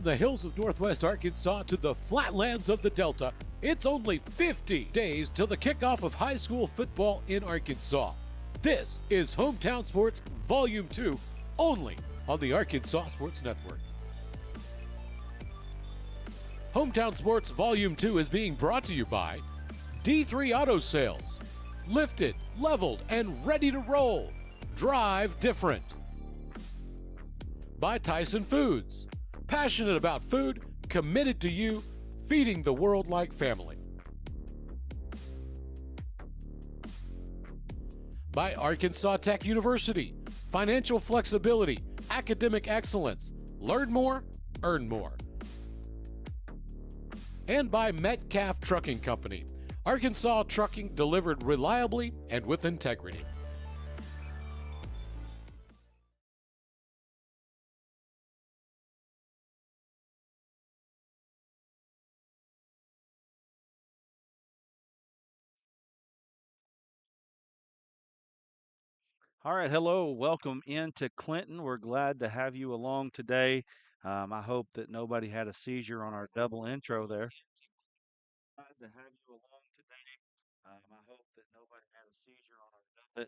the hills of northwest Arkansas to the flatlands of the Delta, it's only 50 days till the kickoff of high school football in Arkansas. This is Hometown Sports Volume 2, only on the Arkansas Sports Network. Hometown Sports Volume 2 is being brought to you by D3 Auto Sales. Lifted, leveled, and ready to roll. Drive different. By Tyson Foods. Passionate about food, committed to you, feeding the world like family. By Arkansas Tech University. Financial flexibility, academic excellence. Learn more, earn more. And by Metcalf Trucking Company. Arkansas trucking delivered reliably and with integrity. All right, hello, welcome into Clinton. We're glad to have you along today. I hope that nobody had a seizure on our double intro there. Glad to have you along today. I hope that nobody had a seizure on our double intro there.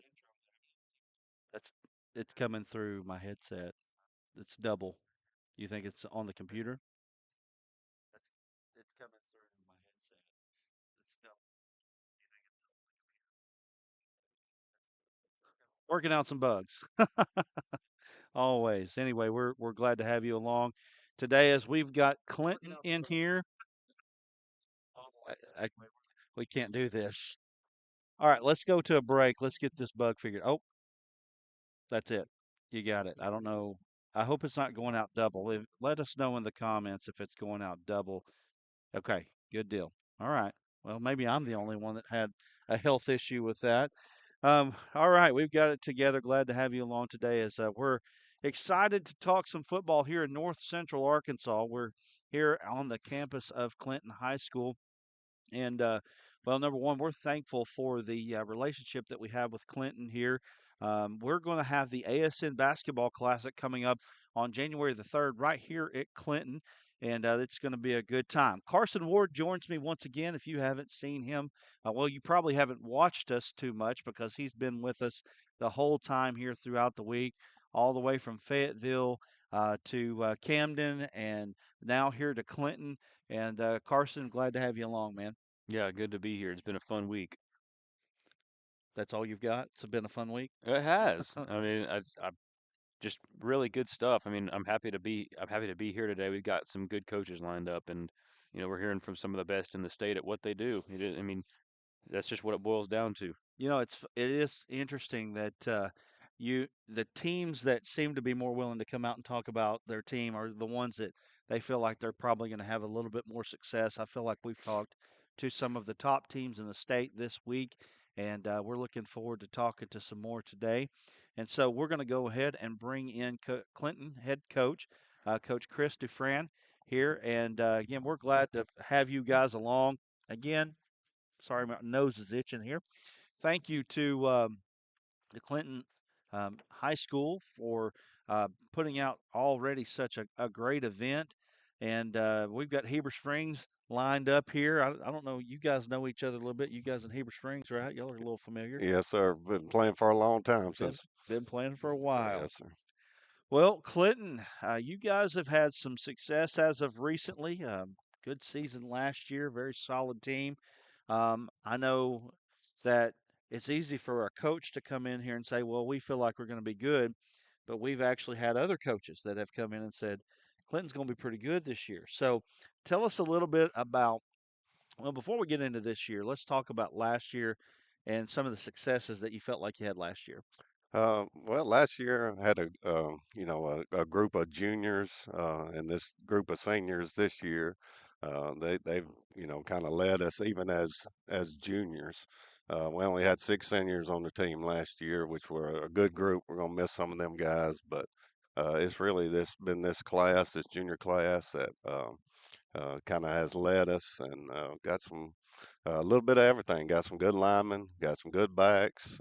It's coming through my headset. It's double. You think it's on the computer? That's it's coming through my headset. It's double. You think it's on the computer? Working out some bugs. Always. Anyway, we're glad to have you along today as we've got Clinton in here. I, we can't do this. All right, let's go to a break. Let's get this bug figured. Oh, that's it. You got it. I don't know. I hope it's not going out double. Let us know in the comments if it's going out double. Okay, good deal. All right. Well, maybe I'm the only one that had a health issue with that. All right, we've got it together. Glad to have you along today as we're excited to talk some football here in North Central Arkansas. We're here on the campus of Clinton High School. And well, number one, we're thankful for the relationship that we have with Clinton here. We're going to have the ASN Basketball Classic coming up on January the 3rd right here at Clinton. And it's going to be a good time. Carson Ward joins me once again. If you haven't seen him, well, you probably haven't watched us too much because he's been with us the whole time here throughout the week, all the way from Fayetteville to Camden and now here to Clinton. And Carson, glad to have you along, man. Yeah, good to be here. It's been a fun week. That's all you've got? It's been a fun week? It has. I mean, I just really good stuff. I mean, I'm happy to be here today. We've got some good coaches lined up, and we're hearing from some of the best in the state at what they do. I mean, that's just what it boils down to. It is interesting that the teams that seem to be more willing to come out and talk about their team are the ones that they feel like they're probably going to have a little bit more success. I feel like we've talked to some of the top teams in the state this week, and we're looking forward to talking to some more today. And so we're going to go ahead and bring in Clinton head coach, Coach Chris Defran here. And again, we're glad to have you guys along. Again, sorry, my nose is itching here. Thank you to the Clinton High School for putting out already such a great event. And we've got Heber Springs lined up here. I don't know. You guys know each other a little bit. You guys in Heber Springs, right? Y'all are a little familiar. Yes, sir. Been playing for a long time Been since. been playing for a while. Yes, sir. Well, Clinton, you guys have had some success as of recently. Good season last year, very solid team. I know that it's easy for a coach to come in here and say, well, we feel like we're going to be good, but we've actually had other coaches that have come in and said, Clinton's going to be pretty good this year. So tell us a little bit about, well, before we get into this year, let's talk about last year and some of the successes that you felt like you had last year. Well, last year I had a group of juniors, and this group of seniors this year. They've kind of led us even as juniors. We only had 6 seniors on the team last year, which were a good group. We're gonna miss some of them guys, but it's really this class, this junior class that kind of has led us and got some a little bit of everything. Got some good linemen, got some good backs.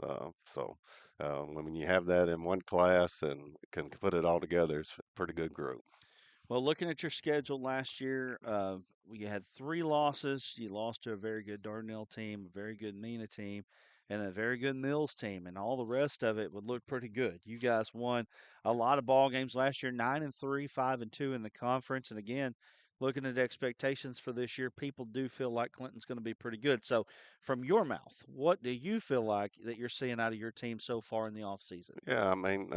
When you have that in one class and can put it all together, it's a pretty good group. Well, looking at your schedule last year, you had 3 losses. You lost to a very good Dardanelle team, a very good Nina team, and a very good Mills team, and all the rest of it would look pretty good. You guys won a lot of ball games last year, 9-3, 5-2 in the conference, and again, looking at expectations for this year, people do feel like Clinton's going to be pretty good. So, from your mouth, what do you feel like that you're seeing out of your team so far in the offseason? Yeah, I mean,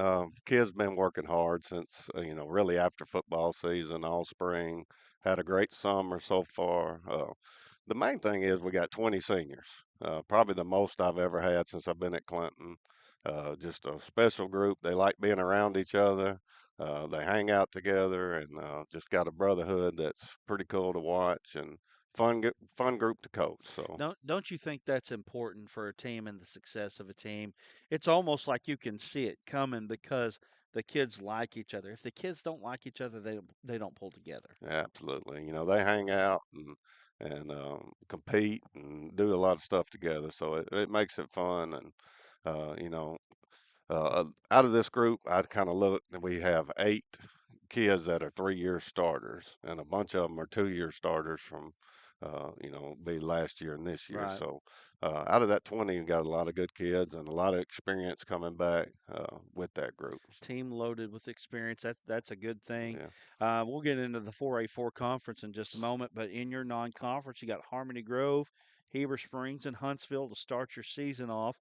kids been working hard since, really after football season, all spring. Had a great summer so far. The main thing is we got 20 seniors, probably the most I've ever had since I've been at Clinton. Just a special group. They like being around each other. They hang out together and just got a brotherhood that's pretty cool to watch and fun group to coach. So. Don't you think that's important for a team and the success of a team? It's almost like you can see it coming because the kids like each other. If the kids don't like each other, they don't pull together. Absolutely. They hang out and compete and do a lot of stuff together. So it makes it fun. And out of this group, I kind of look and we have 8 kids that are 3-year starters, and a bunch of them are 2-year starters from, be last year and this year. Right. So out of that 20, you got a lot of good kids and a lot of experience coming back with that group. Team loaded with experience. That's a good thing. Yeah. We'll get into the 4A4 conference in just a moment, but in your non-conference, you got Harmony Grove, Heber Springs, and Huntsville to start your season off.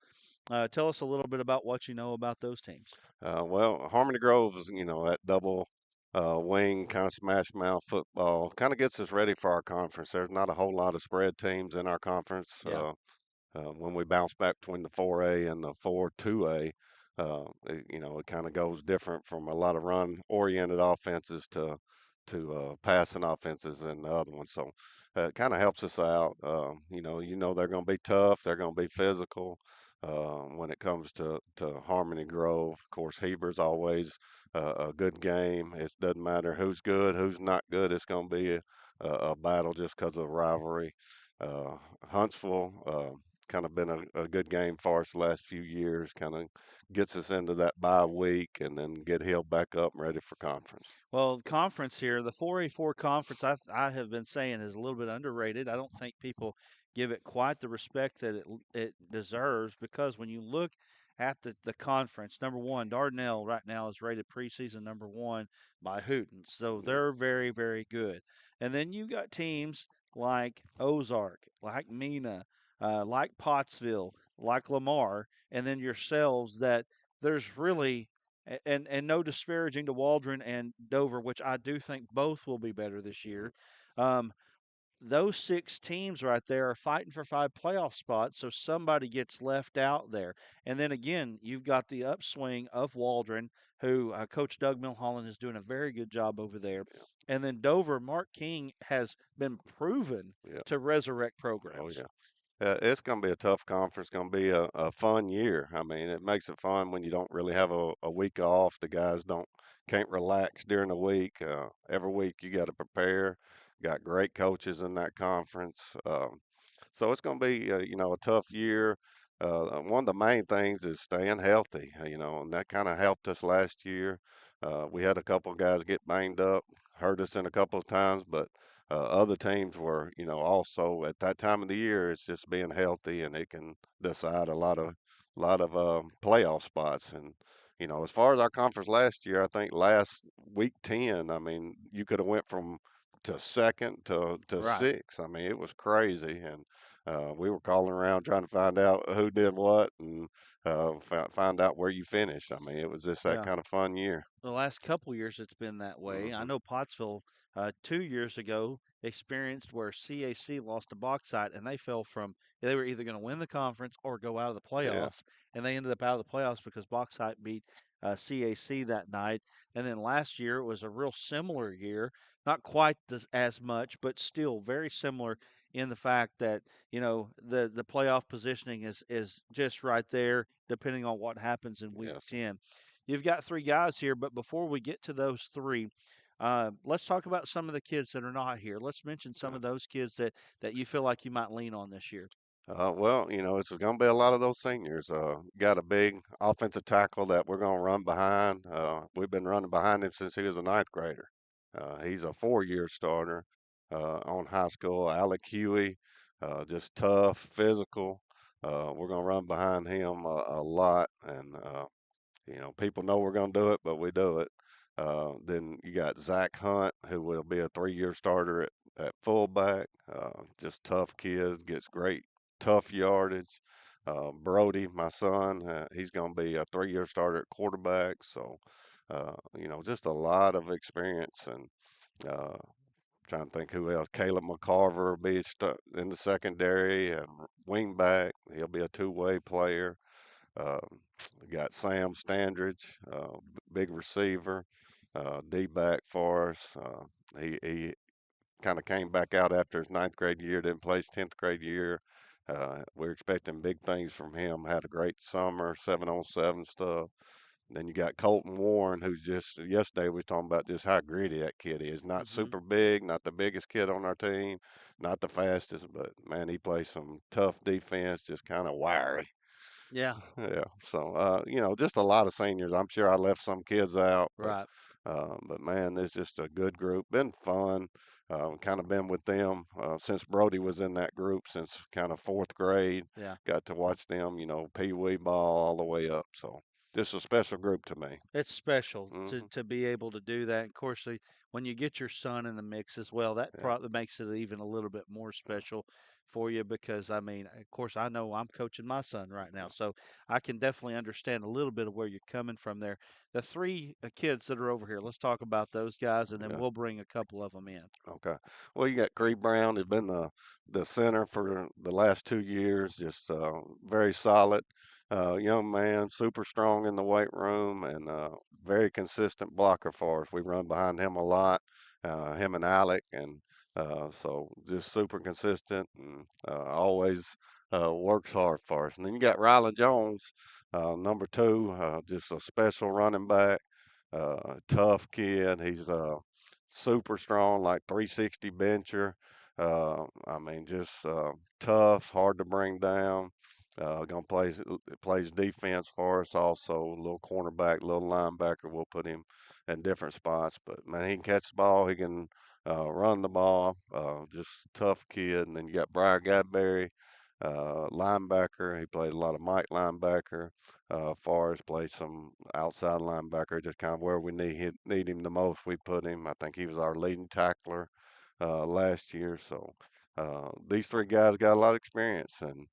Tell us a little bit about what you know about those teams. Well, Harmony Grove is, that double wing kind of smash mouth football kind of gets us ready for our conference. There's not a whole lot of spread teams in our conference. Yeah. When we bounce back between the 4A and the 4-2A, it kind of goes different from a lot of run-oriented offenses to passing offenses and the other ones. So it kind of helps us out. They're going to be tough. They're going to be physical. When it comes to Harmony Grove, of course, Heber's always a good game. It doesn't matter who's good, who's not good. It's going to be a battle just because of the rivalry. Huntsville, kind of been a good game for us the last few years. Kind of gets us into that bye week and then get healed back up and ready for conference. Well, conference here, the 4A4 conference, I have been saying is a little bit underrated. I don't think people give it quite the respect that it deserves because when you look at the conference, number one, Dardanelle right now is rated preseason number one by Hootens. So Yeah, they're very, very good. And then you got teams like Ozark, like Mina, like Pottsville, like Lamar, and then yourselves that there's really and no disparaging to Waldron and Dover, which I do think both will be better this mhm, year. Um, those 6 teams right there are fighting for 5 playoff spots, so somebody gets left out there. And then again, you've got the upswing of Waldron, who Coach Doug Milholland is doing a very good job over there. And then Dover, Mark King has been proven yeah. to resurrect Oh programs. yeah. It's going to be a tough conference. Going to be a fun year. I mean, it makes it fun when you don't really have a week off. The guys can't relax during the week. Every week you got to prepare. Got great coaches in that conference. So it's going to be, a tough year. One of the main things is staying healthy, and that kind of helped us last year. We had a couple of guys get banged up, hurt us in a couple of times, but other teams were, also at that time of the year, it's just being healthy and it can decide a lot of playoff spots. And as far as our conference last year, I think last week 10, I mean, you could have went from to second to Right. six. I mean, it was crazy, and we were calling around trying to find out who did what and find out where you finished. I mean, it was just that Yeah. kind of fun year. The last couple years it's been that way. I Hmm. know Pottsville 2 years ago experienced where CAC lost to Bauxite and they were either going to win the conference or go out of the Yeah, playoffs, and they ended up out of the playoffs because Bauxite beat CAC that night. And then last year it was a real similar year, not quite as much, but still very similar in the fact that the playoff positioning is just right there, depending on what happens in week yes. 10. You've got 3 guys here, but before we get to those 3, let's talk about some of the kids that are not here. Let's mention some Okay. of those kids that you feel like you might lean on this year. Well, it's going to be a lot of those seniors. Got a big offensive tackle that we're going to run behind. We've been running behind him since he was a ninth grader. He's a 4-year starter on high school. Alec Huey, just tough, physical. We're going to run behind him a lot, and people know we're going to do it, but we do it. Then you got Zach Hunt, who will be a 3-year starter at fullback. Just tough kid, gets great tough yardage. Brody, my son, he's going to be a 3-year starter at quarterback. So, just a lot of experience. And trying to think who else. Caleb McCarver will be in the secondary and wing back. He'll be a two-way player. We got Sam Standridge, big receiver, D-back for us. He kind of came back out after his ninth grade year, didn't play his 10th grade year. We're expecting big things from him. Had a great summer, 7-on-7 stuff. Then you got Colton Warren, who's just yesterday we was talking about just how gritty that kid is. Not Mm-hmm. super big, not the biggest kid on our team, not the fastest, but man, he plays some tough defense, just kind of wiry. Yeah, Yeah. So, just a lot of seniors. I'm sure I left some kids out, right. but man, it's just a good group. Been fun. Kind of been with them since Brody was in that group since kind of fourth grade. Yeah. Got to watch them, pee wee ball all the way up. So, just a special group to me. It's special to Hmm. to be able to do that. Of course, when you get your son in the mix as well, that Yeah. probably makes it even a little bit more special for you because I mean, of course, I know I'm coaching my son right now, so I can definitely understand a little bit of where you're coming from there. The three kids that are over here, let's talk about those guys, and then Yeah. we'll bring a couple of them in. Okay. Well, you got Creed Brown, who's been the center for the last 2 years. Just very solid, young man, super strong in the weight room, and very consistent blocker for us. We run behind him a lot, him and Alec, and so just super consistent and always works hard for us. And then you got Rylan Jones, number two, just a special running back, tough kid. He's super strong, like 360 bencher. I mean, just tough, hard to bring down. Gonna plays defense for us also. A little cornerback, little linebacker. We'll put him in different spots, but man, he can catch the ball. He can run the ball. Just tough kid. And then you got Briar Gadberry, linebacker. He played a lot of Mike linebacker. Forrest plays some outside linebacker, just kind of where we need him the most. We put him. I think he was our leading tackler last year. So these three guys got a lot of experience, and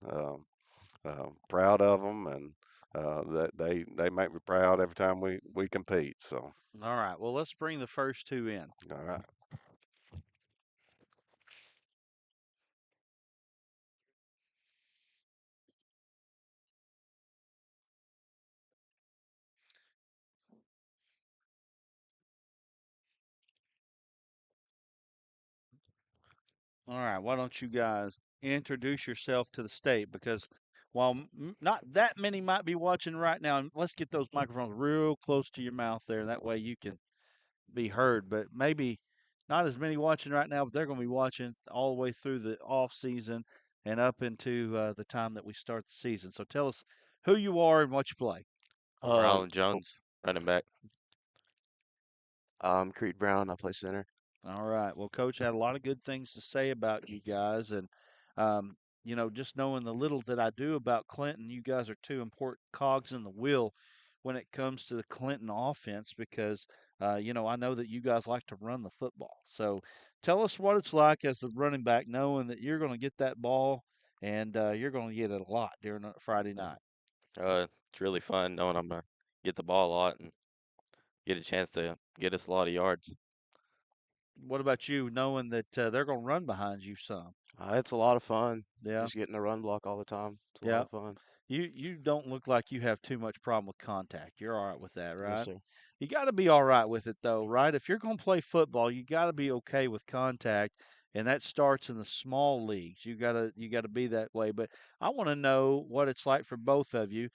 proud of them, and that they make me proud every time we compete. So All right. Well, let's bring the first two in. all right. All right, why don't you guys introduce yourself to the state? Because while not that many might be watching right now, and let's get those microphones real close to your mouth there. That way you can be heard. But maybe not as many watching right now, but they're going to be watching all the way through the off season and up into the time that we start the season. So tell us who you are and what you play. Rylan Oh, Jones, running back. Creed Brown, I play center. All right. Well, Coach had a lot of good things to say about you guys, and um, just knowing the little that I do about Clinton, you guys are two important cogs in the wheel when it comes to the Clinton offense because I know that you guys like to run the football. So, tell us what it's like as a running back, knowing that you're going to get that ball and you're going to get it a lot during a Friday night. It's really fun knowing I'm gonna get the ball a lot and get a chance to get us a lot of yards. What about you, knowing that they're going to run behind you some? It's a lot of fun. Yeah, Just getting a run block all the time. It's a lot yeah. of fun. You don't look like you have too much problem with contact. You're all right with that, Yes, right? sir. You got to be all right with it though, right? If you're going to play football, you got to be okay with contact, and that starts in the small leagues. You got to be that way. But I want to know what it's like for both of you.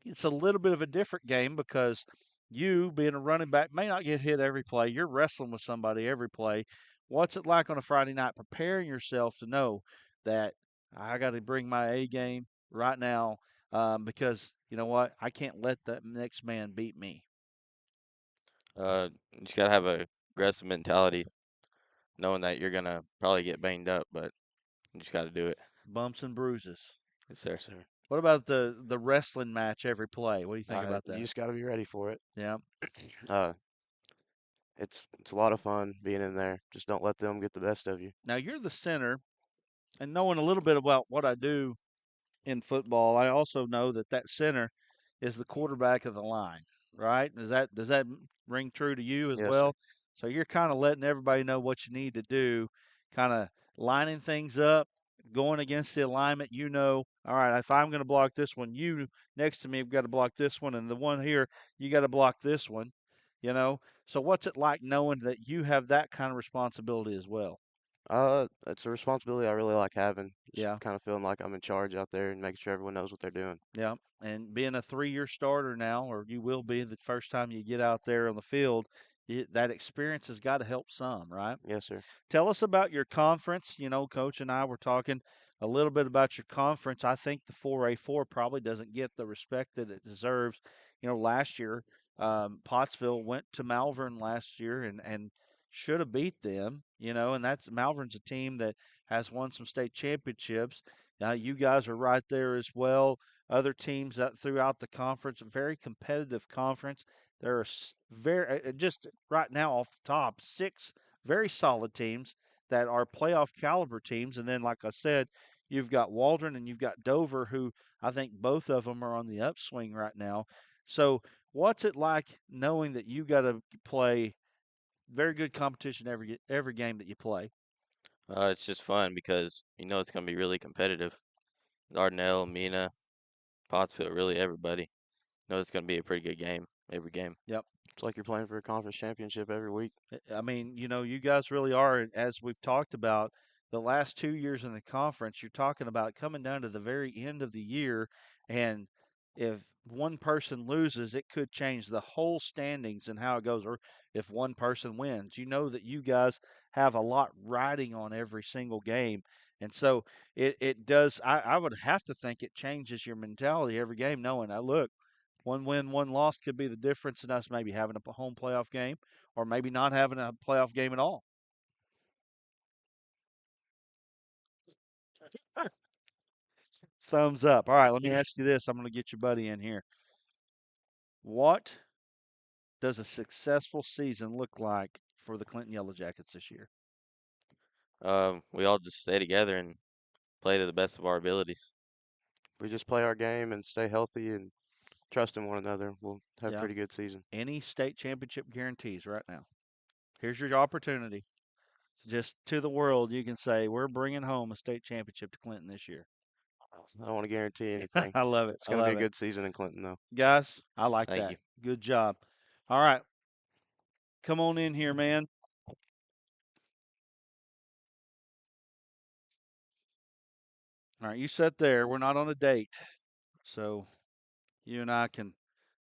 It's a little bit of a different game because you, being a running back, may not get hit every play. You're wrestling with somebody every play. What's it like on a Friday night preparing yourself to know that I got to bring my A game right now because you know what? I can't let the next man beat me. You just gotta have a aggressive mentality, knowing that you're gonna probably get banged up, but you just got to do it. Bumps and bruises. Yes, sir. Sir. What about the wrestling match every play? What do you think about You that? just got to be ready for it. Yeah. Uh, it's a lot of fun being in there. Just don't let them get the best of you. Now you're the center, and knowing a little bit about what I do in football, I also know that that center is the quarterback of the line, right? Does that ring true to you as Yes, sir. well? So you're kind of letting everybody know what you need to do, kind of lining things up, going against the alignment. You know, all right, if I'm going to block this one, you next to me have got to block this one, and the one here you got to block this one. You know, so what's it like knowing that you have that kind of responsibility as well? It's a responsibility I really like having. Just Yeah. kind of feeling like I'm in charge out there and making sure everyone knows what they're doing. Yeah, and being a 3-year starter now, or you will be the first time you get out there on the field, that experience has got to help some, right? Yes, sir. Tell us about your conference. You know, Coach and I were talking a little bit about your conference. I think the 4A4 probably doesn't get the respect that it deserves. You know, last year, Pottsville went to Malvern last year and should have beat them. You know, and that's Malvern's a team that has won some state championships. Now, you guys are right there as well. Other teams throughout the conference, a very competitive conference. There are very just right now off the top 6 very solid teams that are playoff caliber teams. And then, like I said, you've got Waldron and you've got Dover, who I think both of them are on the upswing right now. So, what's it like knowing that you got to play very good competition every game that you play? It's just fun because you know it's gonna be really competitive. Dardanelle, Mina, Pottsville, really everybody. You know it's gonna be a pretty good game every game. Yep. It's like you're playing for a conference championship every week. I mean, you know, you guys really are. And as we've talked about the last 2 years in the conference, you're talking about coming down to the very end of the year. And if one person loses, it could change the whole standings and how it goes. Or if one person wins, you know that you guys have a lot riding on every single game. And so it does. I would have to think it changes your mentality every game, knowing, look, one win, one loss could be the difference in us maybe having a home playoff game or maybe not having a playoff game at all. Thumbs up. All right, let me ask you this. I'm going to get your buddy in here. What does a successful season look like for the Clinton Yellow Jackets this year? We all just stay together and play to the best of our abilities. We just play our game and stay healthy and trust in one another. We'll have a Yeah. pretty good season. Any state championship guarantees right now? Here's your opportunity. Just to the world, you can say, we're bringing home a state championship to Clinton this year. I don't want to guarantee anything. I love it. It's I going to be love a it. good season in Clinton, though. Guys, I like Thank that. you. Good job. All right. Come on in here, man. All right, you sit there. We're not on a date. So you and I can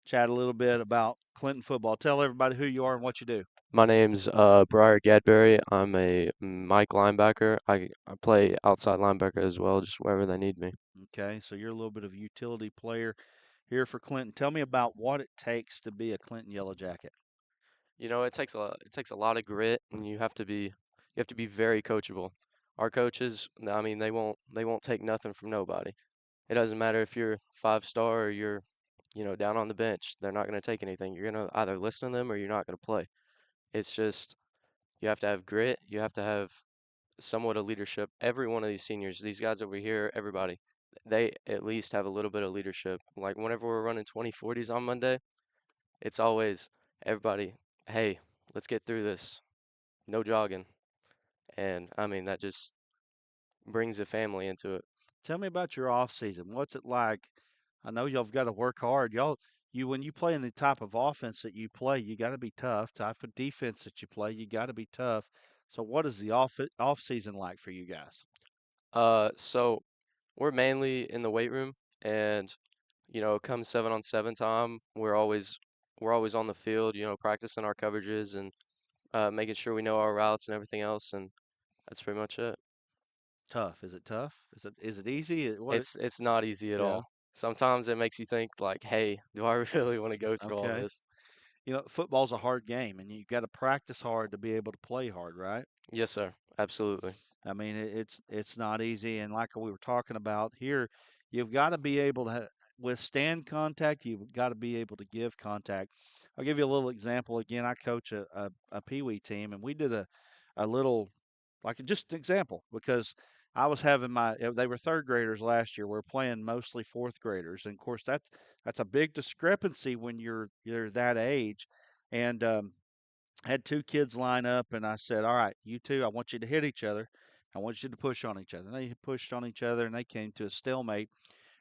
chat a little bit about Clinton football. Tell everybody who you are and what you do. My name's Briar Gadberry. I'm a Mike linebacker. I play outside linebacker as well, just wherever they need me. Okay, so you're a little bit of a utility player here for Clinton. Tell me about what it takes to be a Clinton Yellow Jacket. You know, it takes a lot of grit, and you have to be very coachable. Our coaches, I mean, they won't take nothing from nobody. It doesn't matter if you're 5-star or you're, down on the bench. They're not going to take anything. You're going to either listen to them or you're not going to play. It's just you have to have grit. You have to have somewhat of leadership. Every one of these seniors, these guys over here, everybody, they at least have a little bit of leadership. Like whenever we're running 2040s on Monday, it's always everybody, hey, let's get through this. No jogging. And I mean, that just brings a family into it. Tell me about your off season. What's it like? I know y'all have got to work hard. When you play in the type of offense that you play, you got to be tough. Type of defense that you play, you got to be tough. So, what is the off season like for you guys? So we're mainly in the weight room, and come 7-on-7 time, we're always on the field, practicing our coverages and making sure we know our routes and everything else, and that's pretty much it. Tough. Is it tough? Is it easy? It's not easy at Yeah. all. Sometimes it makes you think like, hey, do I really want to go through all Okay. this? football's a hard game, and you got to practice hard to be able to play hard, right? Yes, sir. Absolutely. I mean, it's not easy, and like we were talking about here, you've got to be able to withstand contact. You've got to be able to give contact. I'll give you a little example. Again, I coach a Pee Wee team, and we did a little, like just an example, because I was having they were third graders last year. We're playing mostly fourth graders, and of course that's a big discrepancy when you're that age, and had two kids line up, and I said, "All right, you two, I want you to hit each other. I want you to push on each other." And they pushed on each other, and they came to a stalemate.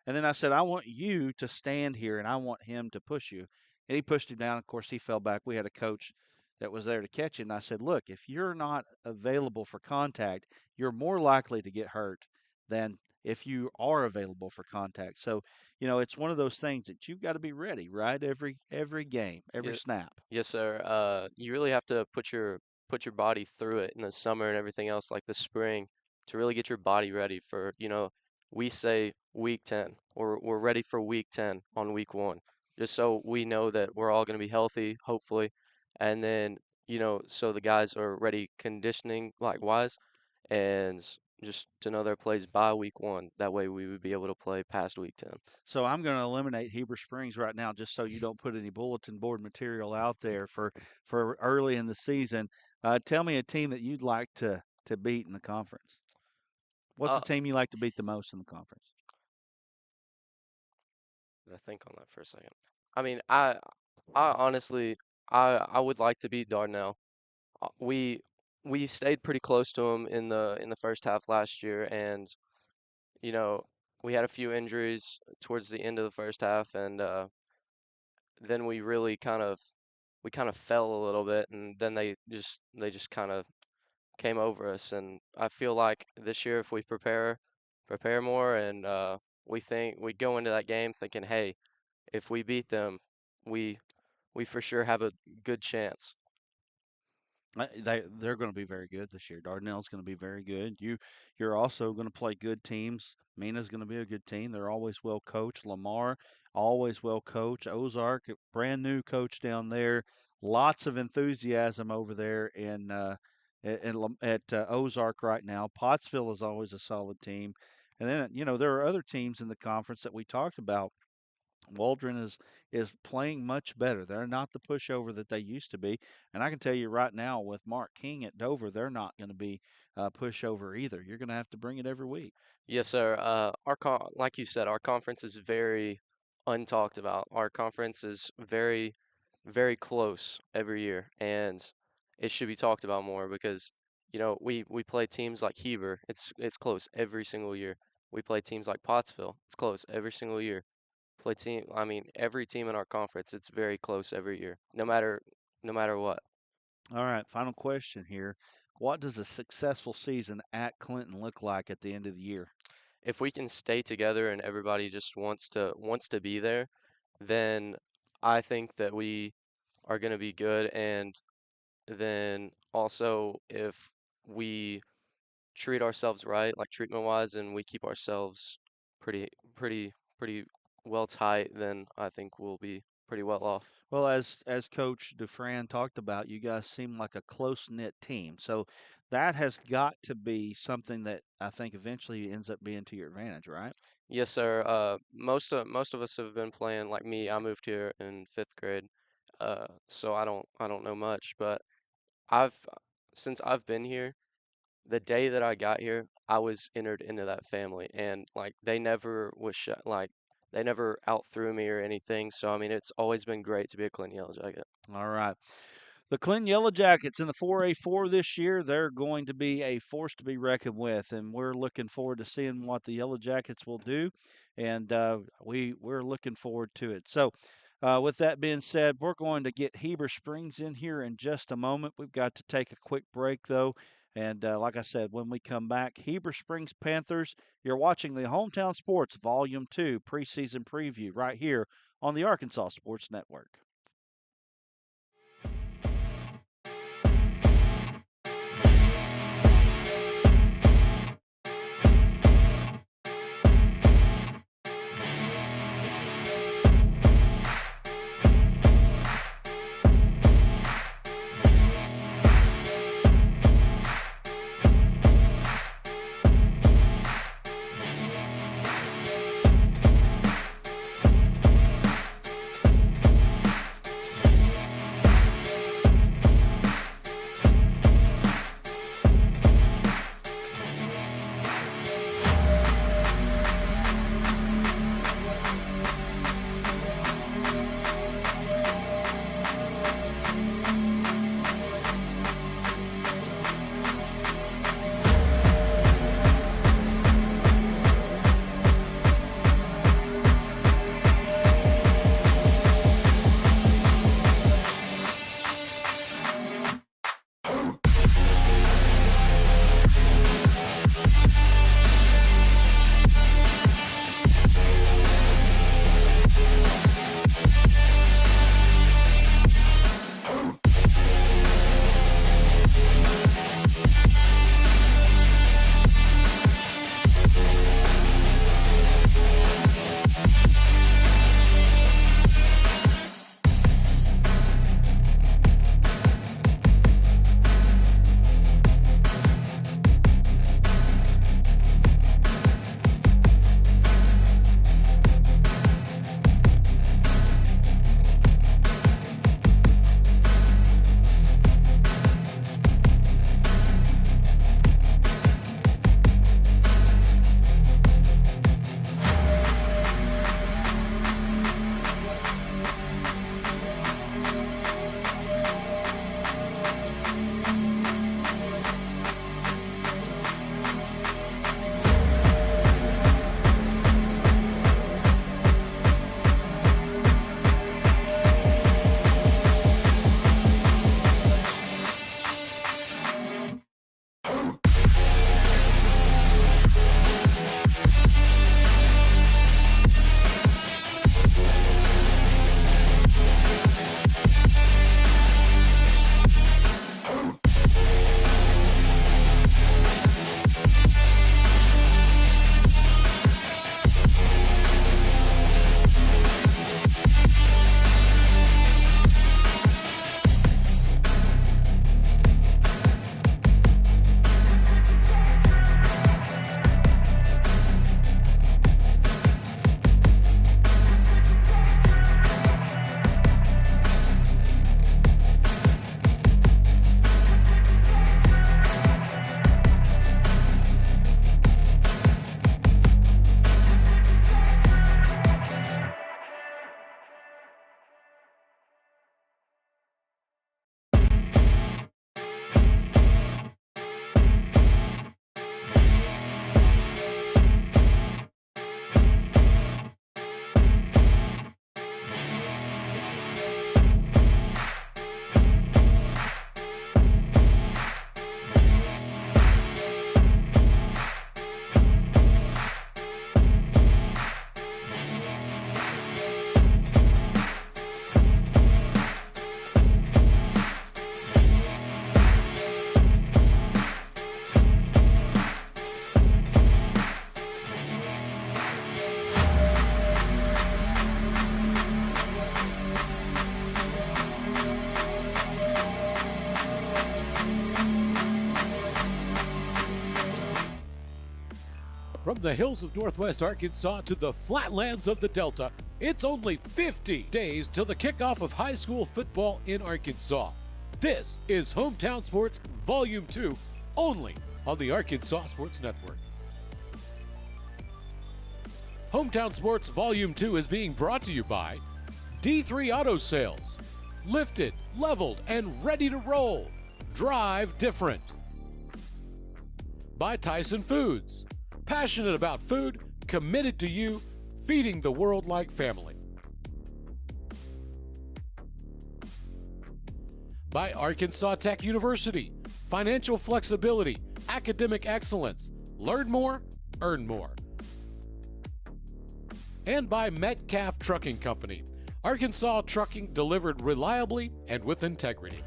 And then I said, "I want you to stand here, and I want him to push you." And he pushed him down. Of course, he fell back. We had a coach that was there to catch him. And I said, "Look, if you're not available for contact, you're more likely to get hurt than if you are available for contact." So, it's one of those things that you've got to be ready, right? Every game, every Ye- snap. Yes, sir. You really have to put your body through it in the summer and everything else, like the spring, to really get your body ready for, we say week 10, or we're ready for week 10 on week 1, just so we know that we're all going to be healthy, hopefully, and then, so the guys are ready conditioning likewise, and just to know their plays by week 1. That way we would be able to play past week 10. So I'm going to eliminate Heber Springs right now, just so you don't put any bulletin board material out there for early in the season. Tell me a team that you'd like to beat in the conference. What's Uh, the team you like to beat the most in the conference? Did I think on that for a second? I mean, I honestly, I would like to beat Dardanelle. We stayed pretty close to him in the first half last year, and you know we had a few injuries towards the end of the first half, and then we kind of fell a little bit, and then they just kind of came over us. And I feel like this year, if we prepare more, and we go into that game thinking, hey, if we beat them, we we for sure have a good chance. They're going to be very good this year. Dardanelle's going to be very good. You're also going to play good teams. Mina's going to be a good team. They're always well coached. Lamar, always well coached. Ozark, brand new coach down there. Lots of enthusiasm over there at Ozark right now. Pottsville is always a solid team. And then there are other teams in the conference that we talked about. Waldron is playing much better. They're not the pushover that they used to be, and I can tell you right now, with Mark King at Dover, they're not going to be pushover either. You're going to have to bring it every week. Yes, sir. Like you said, our conference is very untalked about. Our conference is very, very close every year, and it should be talked about more because, we play teams like Heber. It's close every single year. We play teams like Pottsville. It's close every single year. I mean, every team in our conference, it's very close every year, no matter what. All right, final question here. What does a successful season at Clinton look like at the end of the year? If we can stay together and everybody just wants to be there, then I think that we are going to be good. And then also, if we treat ourselves right, like treatment wise, and we keep ourselves pretty pretty well tight, then I think we'll be pretty well off. Well, as Coach Defran talked about, you guys seem like a close knit team. So that has got to be something that I think eventually ends up being to your advantage, right? Yes, sir. Most of us have been playing. Like me, I moved here in 5th grade, so I don't know much, but I've since I've been here, the day that I got here, I was entered into that family, and like they never out threw me or anything. So I mean, it's always been great to be a Clinton Yellow Jacket. All right. The Clinton Yellow Jackets in the 4A4 this year, they're going to be a force to be reckoned with, and we're looking forward to seeing what the Yellow Jackets will do, and we're looking forward to it. So, with that being said, we're going to get Heber Springs in here in just a moment. We've got to take a quick break, though, and like I said, when we come back, Heber Springs Panthers, you're watching the Hometown Sports Volume 2 preseason preview right here on the Arkansas Sports Network. the hills of northwest Arkansas to the flatlands of the Delta, it's only 50 days till the kickoff of high school football in Arkansas. This is Hometown Sports Volume 2, only on the Arkansas Sports Network. Hometown Sports Volume 2 is being brought to you by D3 Auto Sales. Lifted, leveled, and ready to roll. Drive different. By Tyson Foods. Passionate about food, committed to you, feeding the world like family. By Arkansas Tech University. Financial flexibility, academic excellence. Learn more, earn more. And by Metcalf Trucking Company. Arkansas trucking delivered reliably and with integrity.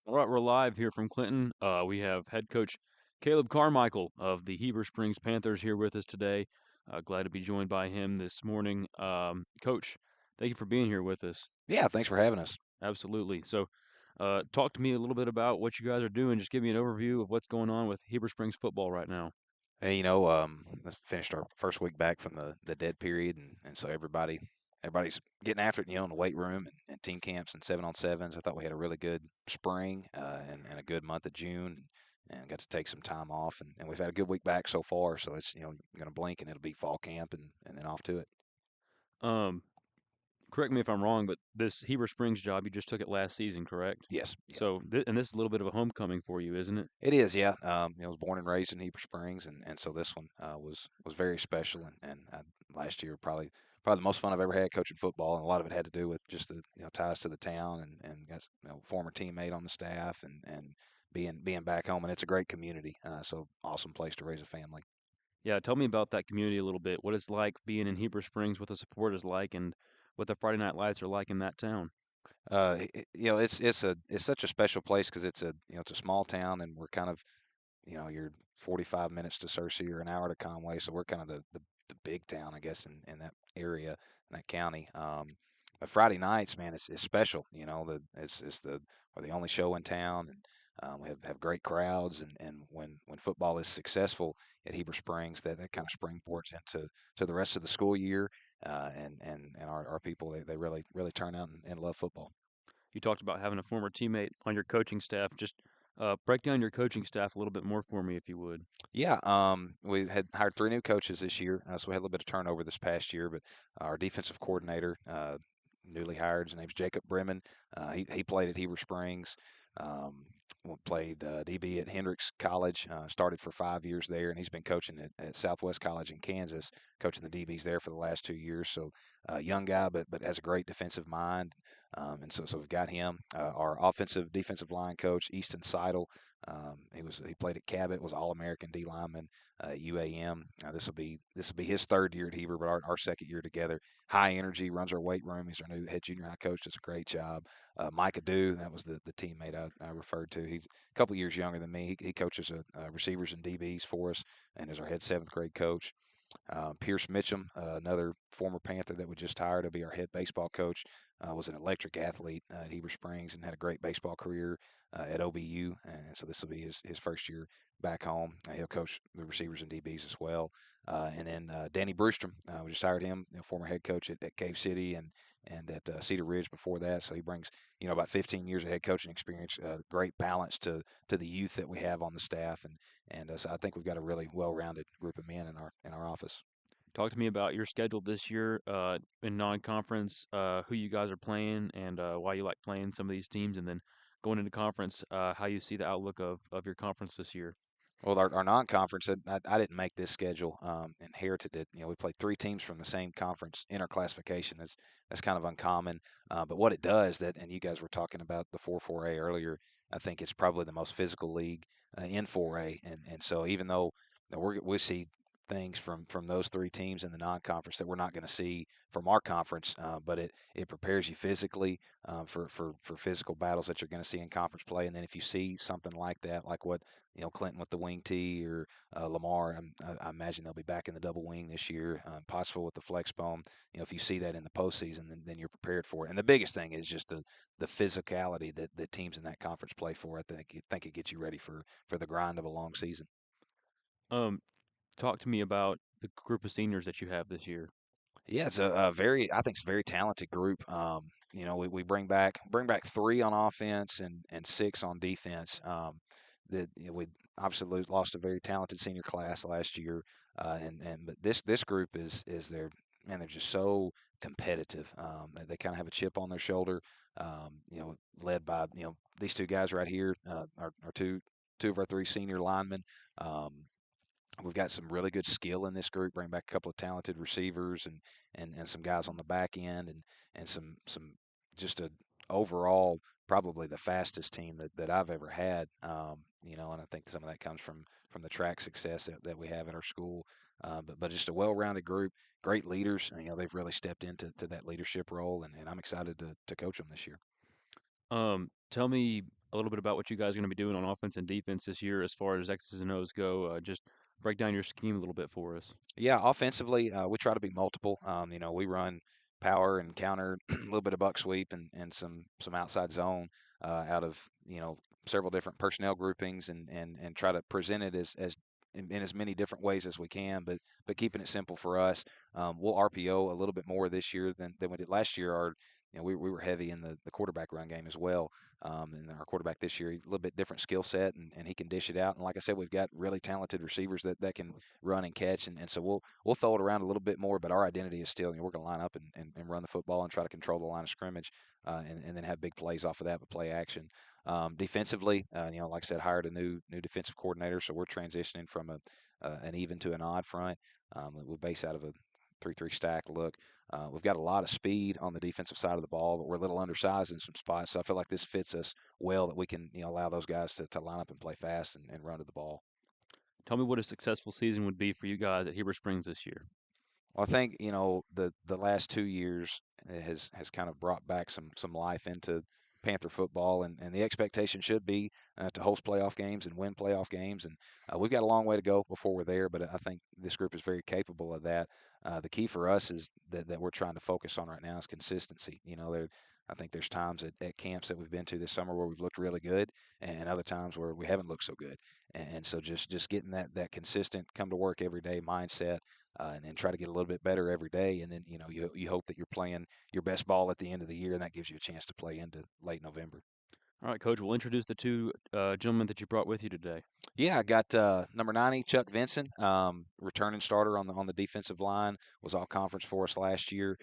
All right, we're live here from Clinton. We have head coach Caleb Carmichael of the Heber Springs Panthers here with us today. Glad to be joined by him this morning. Coach, thank you for being here with us. Yeah, thanks for having us. Absolutely. So, talk to me a little bit about what you guys are doing. Just give me an overview of what's going on with Heber Springs football right now. Hey, let's finished our first week back from the dead period, and so everybody's getting after it, in the weight room and team camps and 7-on-7s. I thought we had a really good spring and a good month of June, and got to take some time off, and we've had a good week back so far. So it's going to blink and it'll be fall camp and then off to it. Um, Correct me if I'm wrong, but this Heber Springs job, you just took it last season, correct? Yes. Yeah. So, and this is a little bit of a homecoming for you, isn't it? It is, yeah. I was born and raised in Heber Springs, and so this one was very special. And last year probably the most fun I've ever had coaching football, and a lot of it had to do with just the ties to the town and got former teammate on the staff and being back home, and it's a great community. So awesome place to raise a family. Yeah, tell me about that community a little bit. What it's like being in Heber Springs, what the support is like, and what the Friday night lights are like in that town. It's such a special place because it's a small town, and we're kind of you're 45 minutes to Searcy or an hour to Conway, so we're kind of the big town, I guess, in that area, in that county. But Friday nights, man, it's special. We're the only show in town, and we have great crowds, and when football is successful at Heber Springs, that kind of springboards into the rest of the school year, and our people they really turn out and love football. You talked about having a former teammate on your coaching staff. Just break down your coaching staff a little bit more for me, if you would. Yeah, we had hired 3 new coaches this year, so we had a little bit of turnover this past year. But our defensive coordinator, newly hired, his name's Jacob Bremen. He played at Heber Springs, played DB at Hendrix College, started for 5 years there, and he's been coaching at Southwest College in Kansas, coaching the DBs there for the last 2 years. So young guy, but has a great defensive mind, and so we've got him. Our defensive line coach, Easton Seidel. He played at Cabot, was All-American D lineman at UAM. This will be his 3rd year at Heber, but our 2nd year together. High energy, runs our weight room. He's our new head junior high coach. Does a great job. Micah Dew, that was the teammate I referred to. He's a couple years younger than me. He coaches receivers and DBs for us, and is our head 7th grade coach. Pierce Mitchum, another former Panther that we just hired to be our head baseball coach, was an electric athlete at Heber Springs and had a great baseball career at OBU. And so this will be his first year back home. He'll coach the receivers and DBs as well. And then Danny Brewstrom, we just hired him, former head coach at Cave City and at Cedar Ridge before that. So he brings about 15 years of head coaching experience, great balance to the youth that we have on the staff, and so I think we've got a really well-rounded group of men in our office. Talk to me about your schedule this year in non-conference, who you guys are playing, and why you like playing some of these teams, and then going into conference, how you see the outlook of your conference this year. Well, our non-conference, I didn't make this schedule, inherited it. We played 3 teams from the same conference in our classification. That's kind of uncommon. But what it does, and you guys were talking about the 4A earlier, I think it's probably the most physical league in 4A. And so even though we see things from those three teams in the non-conference that we're not going to see from our conference, but it prepares you physically for physical battles that you're going to see in conference play. And then if you see something like that, like what Clinton with the wing tee or Lamar, I imagine they'll be back in the double wing this year. Pottsville with the flex bone. If you see that in the postseason, then you're prepared for it. And the biggest thing is just the physicality that teams in that conference play for. I think it gets you ready for the grind of a long season. Talk to me about the group of seniors that you have this year. Yeah, it's I think it's a very talented group. We bring back 3 on offense and 6 on defense. We obviously lost a very talented senior class last year, but this group is they're just so competitive. They kind of have a chip on their shoulder. Led by these 2 guys right here, are two of our 3 senior linemen. We've got some really good skill in this group. Bring back a couple of talented receivers and some guys on the back end and some just a overall probably the fastest team that I've ever had. And I think some of that comes from the track success that we have at our school. But just a well-rounded group, great leaders. And, they've really stepped into that leadership role, and I'm excited to coach them this year. Tell me a little bit about what you guys are going to be doing on offense and defense this year as far as X's and O's go. Just break down your scheme a little bit for us. Yeah, offensively, we try to be multiple. We run power and counter, a little bit of buck sweep and some outside zone out of several different personnel groupings and try to present it as in as many different ways as we can, but keeping it simple for us. We'll RPO a little bit more this year than we did last year. We were heavy in the quarterback run game as well. And our quarterback this year, he's a little bit different skill set, and he can dish it out. And like I said, we've got really talented receivers that can run and catch, and so we'll throw it around a little bit more. But our identity is still, we're going to line up and run the football and try to control the line of scrimmage, and then have big plays off of that with play action. Defensively, like I said, hired a new defensive coordinator, so we're transitioning from an even to an odd front. We base out of a 3-3 stack look. We've got a lot of speed on the defensive side of the ball, but we're a little undersized in some spots. So I feel like this fits us well, that we can allow those guys to line up and play fast and run to the ball. Tell me what a successful season would be for you guys at Heber Springs this year. Well, I think the last 2 years has kind of brought back some life into Panther football, and the expectation should be to host playoff games and win playoff games, and we've got a long way to go before we're there, but I think this group is very capable of that. The key for us is that we're trying to focus on right now is consistency. I think there's times at camps that we've been to this summer where we've looked really good, and other times where we haven't looked so good, and so just getting that consistent come to work every day mindset. And try to get a little bit better every day. And then, you hope that you're playing your best ball at the end of the year, and that gives you a chance to play into late November. All right, Coach, we'll introduce the 2 gentlemen that you brought with you today. Yeah, I got number 90, Chuck Vinson, returning starter on the defensive line, was all conference for us last year.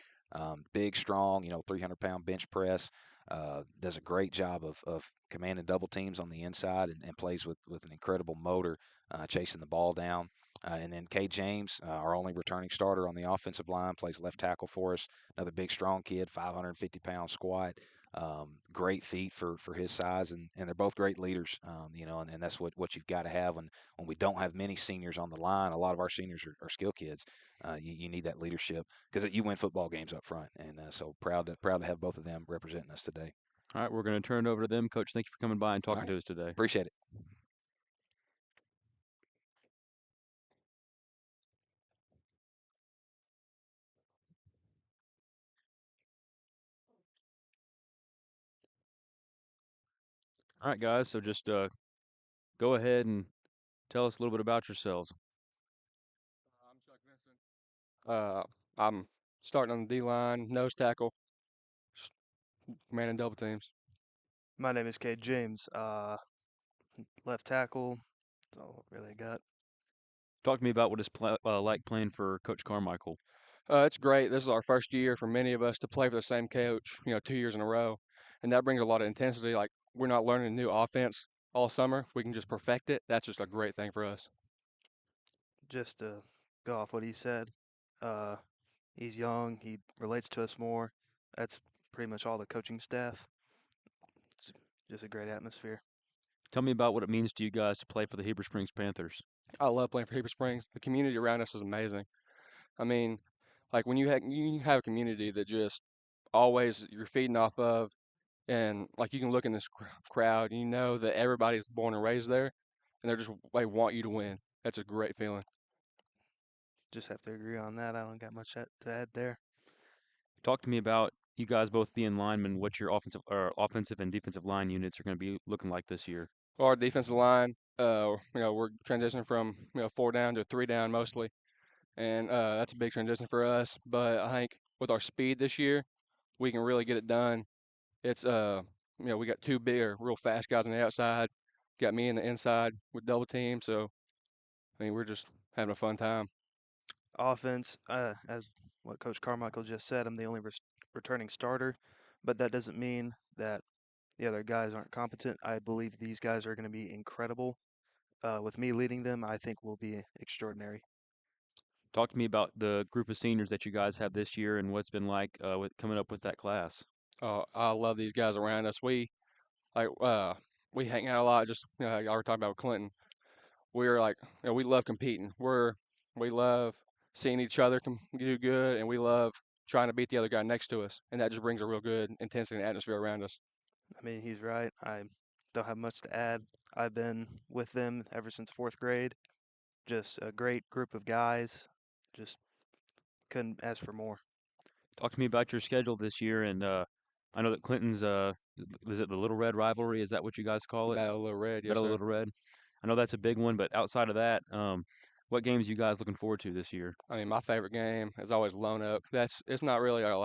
Big, strong, 300-pound bench press. Does a great job of commanding double teams on the inside and plays with an incredible motor, chasing the ball down. And then Cade James, our only returning starter on the offensive line, plays left tackle for us. Another big, strong kid, 550-pound squat. Great feet for his size, and they're both great leaders, and that's what you've got to have when we don't have many seniors on the line. A lot of our seniors are skill kids. You need that leadership because you win football games up front, and so proud to have both of them representing us today. All right, we're going to turn it over to them. Coach, thank you for coming by and talking to us today. Appreciate it. All right, guys, so just go ahead and tell us a little bit about yourselves. I'm Chuck Vincent. I'm starting on the D line, nose tackle, commanding double teams. My name is Cade James. Left tackle. That's all I really got. Talk to me about what it's like playing for Coach Carmichael. It's great. This is our first year for many of us to play for the same coach, 2 years in a row. And that brings a lot of intensity. Like, we're not learning a new offense all summer. We can just perfect it. That's just a great thing for us. Just to go off what he said, he's young. He relates to us more. That's pretty much all the coaching staff. It's just a great atmosphere. Tell me about what it means to you guys to play for the Heber Springs Panthers. I love playing for Heber Springs. The community around us is amazing. I mean, like when you have a community that just always you're feeding off of, and like you can look in this crowd, and you know that everybody's born and raised there, and they want you to win. That's a great feeling. Just have to agree on that. I don't got much to add there. Talk to me about you guys both being linemen, what your offensive and defensive line units are going to be looking like this year. Our defensive line, we're transitioning from 4 down to 3 down mostly, and that's a big transition for us. But I think with our speed this year, we can really get it done. It's we got two bigger, real fast guys on the outside, got me in the inside with double team. So I mean, we're just having a fun time. Offense, as what Coach Carmichael just said, I'm the only returning starter, but that doesn't mean that the other guys aren't competent. I believe these guys are going to be incredible. With me leading them, I think we'll be extraordinary. Talk to me about the group of seniors that you guys have this year and what's been like with coming up with that class. I love these guys around us. Like we hang out a lot. Just like y'all were talking about with Clinton. We're like we love competing. We love seeing each other do good, and we love trying to beat the other guy next to us, and that just brings a real good intensity and atmosphere around us. I mean, he's right. I don't have much to add. I've been with them ever since fourth grade. Just a great group of guys. Just couldn't ask for more. Talk to me about your schedule this year, and I know that Clinton's is it the Little Red rivalry? Is that what you guys call it? Battle of Little Red, yes, Battle of sir. Little Red. I know that's a big one, but outside of that, what games are you guys looking forward to this year? I mean, my favorite game is always Lone Oak. It's not really a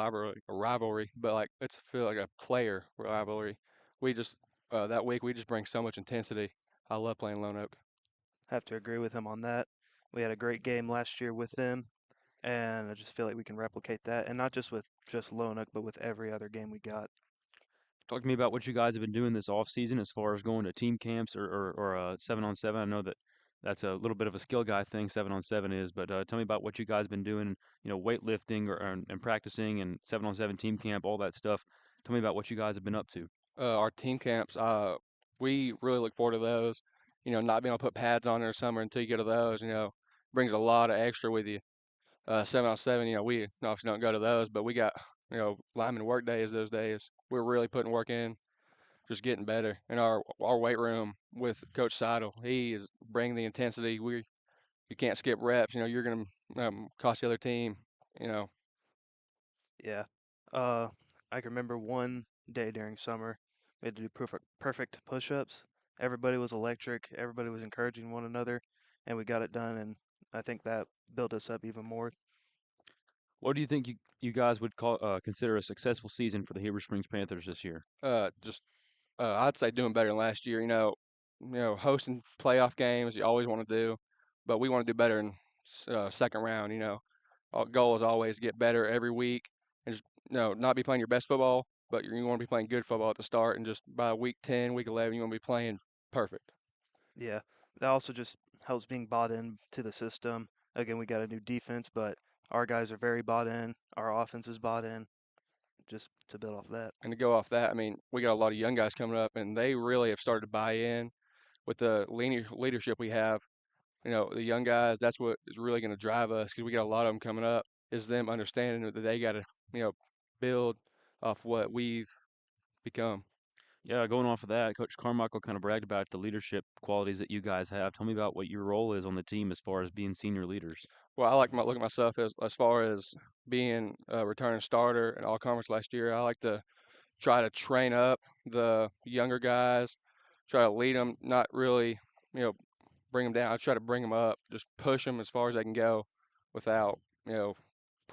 rivalry, but like it's feel like a player rivalry. We just that week we just bring so much intensity. I love playing Lone Oak. Have to agree with him on that. We had a great game last year with them, and I just feel like we can replicate that, and not just with just Lonook, but with every other game we got. Talk to me about what you guys have been doing this off season as far as going to team camps or 7-on-7. I know that that's a little bit of a skill guy thing, 7-on-7 is, but tell me about what you guys been doing, weightlifting and practicing and 7-on-7 team camp, all that stuff. Tell me about what you guys have been up to. Our team camps, we really look forward to those. Not being able to put pads on in the summer until you go to those, brings a lot of extra with you. 7-on-7, we obviously don't go to those, but we got, lineman work days those days. We're really putting work in, just getting better. And our weight room with Coach Seidel, he is bringing the intensity. You can't skip reps. You're going to cost the other team. Yeah. I can remember one day during summer, we had to do perfect push-ups. Everybody was electric. Everybody was encouraging one another, and we got it done. And I think that built us up even more. What do you think you guys would consider a successful season for the Heber Springs Panthers this year? Just I'd say doing better than last year. Hosting playoff games you always want to do, but we want to do better in second round. Our goal is always get better every week, and just not be playing your best football, but you want to be playing good football at the start, and just by week 10, week 11, you want to be playing perfect. Yeah. That also just helps being bought in to the system. Again, we got a new defense, but our guys are very bought in. Our offense is bought in. Just to build off that. And to go off that, I mean, we got a lot of young guys coming up, and they really have started to buy in with the leadership we have. The young guys, that's what is really going to drive us because we got a lot of them coming up, is them understanding that they got to, build off what we've become. Yeah, going off of that, Coach Carmichael kind of bragged about the leadership qualities that you guys have. Tell me about what your role is on the team as far as being senior leaders. Well, I like look at myself as far as being a returning starter in all conference last year. I like to try to train up the younger guys, try to lead them, not really, you know, bring them down. I try to bring them up, just push them as far as they can go without,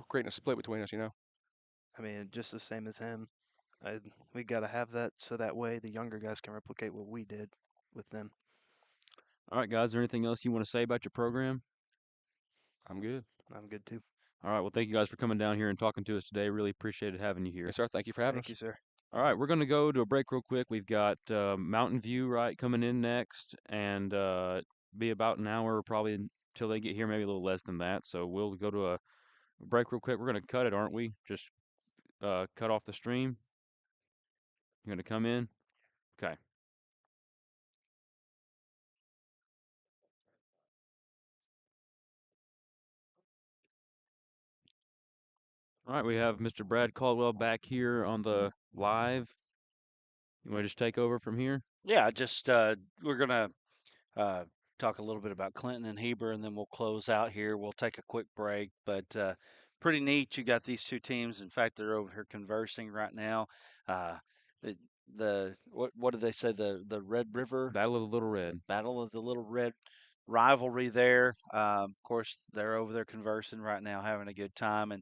creating a split between us. I mean, just the same as him. We got to have that so that way the younger guys can replicate what we did with them. All right, guys, is there anything else you want to say about your program? I'm good. I'm good too. All right, well, thank you guys for coming down here and talking to us today. Really appreciated having you here. Yes, sir. Thank you for having Thank you, us. sir. All right, we're going to go to a break real quick. We've got Mountain View, right, coming in next, and be about an hour probably until they get here, maybe a little less than that. So we'll go to a break real quick. We're going to cut it, aren't we? Just cut off the stream. You're going to come in? Okay. All right, we have Mr. Brad Caldwell back here on the live. You want to just take over from here? Yeah, just we're gonna uh, talk a little bit about Clinton and Heber, and then we'll close out here. We'll take a quick break, but pretty neat. You got these two teams. In fact, they're over here conversing right now. Uh, the what did they say? The Red River Battle of the Little Red. Battle of the Little Red rivalry there. Of course, they're over there conversing right now, having a good time, and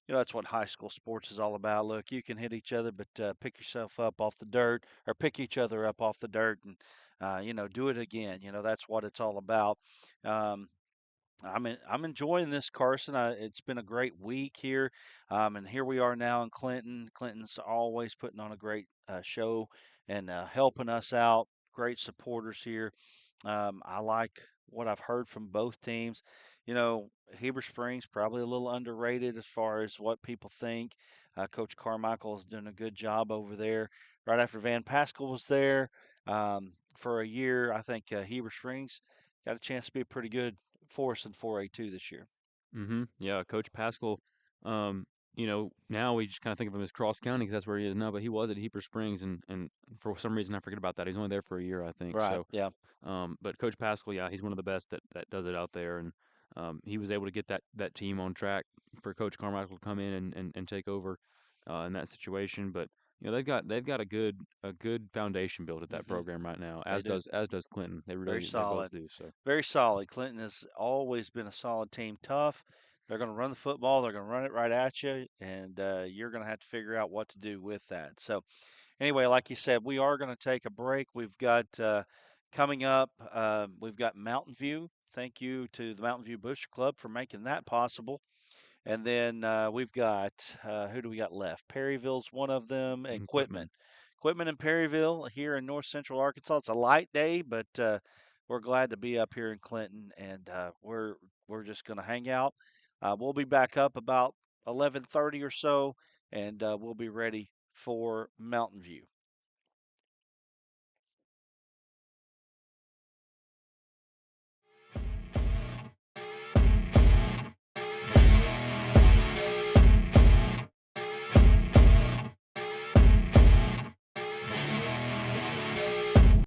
that's what high school sports is all about. Look, you can hit each other, but pick yourself up off the dirt, or pick each other up off the dirt, and do it again. That's what it's all about. Um, I'm enjoying this, Carson. It's been a great week here, and here we are now in Clinton. Clinton's always putting on a great show and helping us out. Great supporters here. I like what I've heard from both teams. Heber Springs probably a little underrated as far as what people think. Coach Carmichael is doing a good job over there. Right after Van Pascal was there for a year, I think Heber Springs got a chance to be a pretty good force in 4A2 this year. Yeah, Coach Pascal. Now we just kind of think of him as Cross County because that's where he is now, but he was at Heber Springs, and for some reason I forget about that. He's only there for a year, I think. Right. So, Yeah. but Coach Pascal, yeah, he's one of the best that does it out there, and he was able to get that team on track for Coach Carmichael to come in and take over in that situation. But they've got a good foundation built at that program right now, They do. as does Clinton. They Very both solid. do so. Very solid. Clinton has always been a solid team. Tough. They're going to run the football. They're going to run it right at you, and you're going to have to figure out what to do with that. So, anyway, like you said, we are going to take a break. We've got coming up. We've got Mountain View. Thank you to the Mountain View Booster Club for making that possible. And then we've got who do we got left? Perryville's one of them, and Quitman. Quitman and Perryville here in north central Arkansas. It's a light day, but we're glad to be up here in Clinton, and we're just going to hang out. We'll be back up about 11:30 or so, and we'll be ready for Mountain View.